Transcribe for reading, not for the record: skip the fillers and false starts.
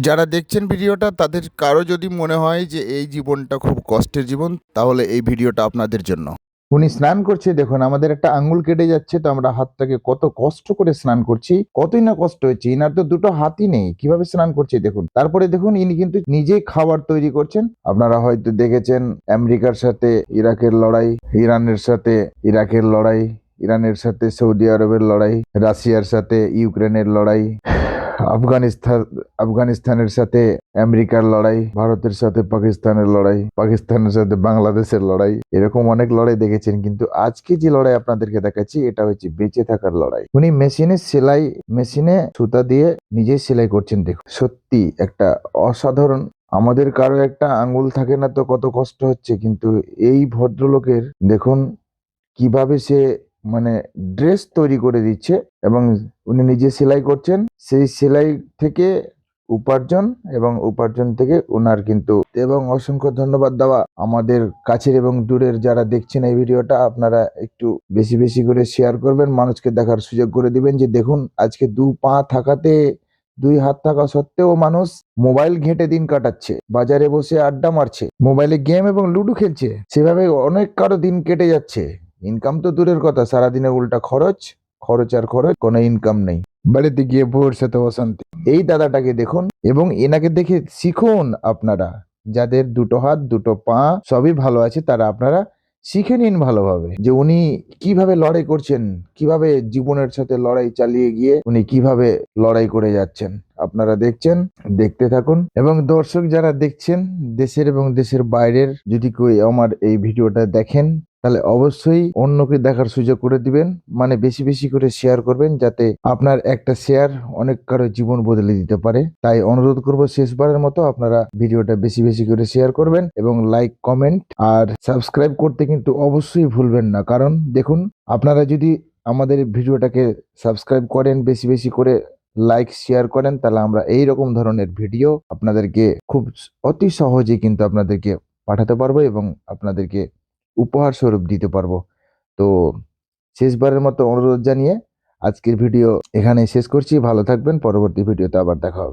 যারা দেখছেন ভিডিওটা তাদের কারো যদি মনে হয় যে এই জীবনটা খুব কষ্টের জীবন, তাহলে এই ভিডিওটা আপনাদের জন্য। উনি স্নান করছে, দেখুন আমাদের একটা আঙ্গুল কেটে যাচ্ছে, তো আমরা হাতটাকে কত কষ্ট করে স্নান করছি, কতই না কষ্ট হচ্ছে। ইনার তো দুটো হাতই নেই, কিভাবে স্নান করছে দেখুন। তারপরে দেখুন ইনি কিন্তু নিজেই খাবার তৈরি করছেন। আপনারা হয়তো দেখেছেন আমেরিকার সাথে ইরাকের লড়াই, ইরানের সাথে ইরাকের লড়াই, ইরানের সাথে সৌদি আরবের লড়াই, রাশিয়ার সাথে ইউক্রেনের লড়াই, আফগানিস্তান আফগানিস্তানের সাথে আমেরিকার লড়াই, ভারতের সাথে পাকিস্তানের লড়াই, পাকিস্তানের সাথে বাংলাদেশের লড়াই, এরকম অনেক লড়াই দেখেছেন। কিন্তু আজকে যে লড়াই আপনাদেরকে দেখাচ্ছি এটা হচ্ছে বেঁচে থাকার লড়াই। উনি মেশিনে সুতা দিয়ে নিজেই সেলাই করছেন। দেখুন সত্যি একটা অসাধারণ। আমাদের কারো একটা আঙ্গুল থাকে না তো কত কষ্ট হচ্ছে, কিন্তু এই ভদ্রলোকের দেখুন কিভাবে সে মানে ড্রেস তৈরি করে দিচ্ছে এবং উনি নিজে সেলাই করছেন। সেই সেলাই থেকে উপার্জন এবং উপার্জন থেকে ওনার কিন্তু এবং অসংখ্য ধন্যবাদ দেওয়া আমাদের কাছের এবং দূরের যারা দেখছেন এই ভিডিওটা, আপনারা একটু বেশি বেশি করে শেয়ার করবেন, মানুষকে দেখার সুযোগ করে দিবেন যে দেখুন আজকে দু পা থাকাতে, দুই হাত থাকা সত্ত্বেও মানুষ মোবাইল ঘেঁটে দিন কাটাচ্ছে, বাজারে বসে আড্ডা মারছে, মোবাইলে গেম এবং লুডো খেলছে, সেভাবে অনেক কারো দিন কেটে যাচ্ছে। ইনকাম তো দূরের কথা, সারাদিনে উল্টা খরচ, খরচ আর খরচ, কোনো ইনকাম নেই, বাড়িতে গিয়ে বউর সাথে অশান্তি। এই দাদাটাকে দেখুন এবং এনাকে দেখে শিখুন। আপনারা যাদের দুটো হাত দুটো পা সবই ভালো আছে, তারা আপনারা শিখে নিন ভালোভাবে যে উনি কিভাবে লড়াই করছেন, কিভাবে জীবনের সাথে লড়াই চালিয়ে গিয়ে উনি কিভাবে লড়াই করে যাচ্ছেন। আপনারা দেখছেন, দেখতে থাকুন। এবং দর্শক যারা দেখছেন দেশের এবং দেশের বাইরের, যদি কেউ আমার এই ভিডিওটা দেখেন তাহলে অবশ্যই অন্যকে দেখার সুযোগ করে দিবেন, মানে বেশি বেশি করে শেয়ার করবেন, যাতে আপনার একটা শেয়ার অনেক কারো জীবন বদলে দিতে পারে। তাই অনুরোধ করব শেষবারের মতো আপনারা ভিডিওটা বেশি বেশি করে শেয়ার করবেন এবং লাইক কমেন্ট আর সাবস্ক্রাইব করতে কিন্তু অবশ্যই ভুলবেন না। কারণ দেখুন আপনারা যদি আমাদের ভিডিওটাকে সাবস্ক্রাইব করেন, বেশি বেশি করে লাইক শেয়ার করেন, তাহলে আমরা এই রকম ধরনের ভিডিও আপনাদেরকে খুব অতি সহজেই কিন্তু আপনাদেরকে পাঠাতে পারবো এবং আপনাদেরকে উপহার স্বরূপ দিতে পারবো। তো শেষবারের মতো অনুরোধ জানিয়ে আজকের ভিডিও এখানে শেষ করছি। ভালো থাকবেন, পরবর্তী ভিডিওতে আবার দেখা হবে।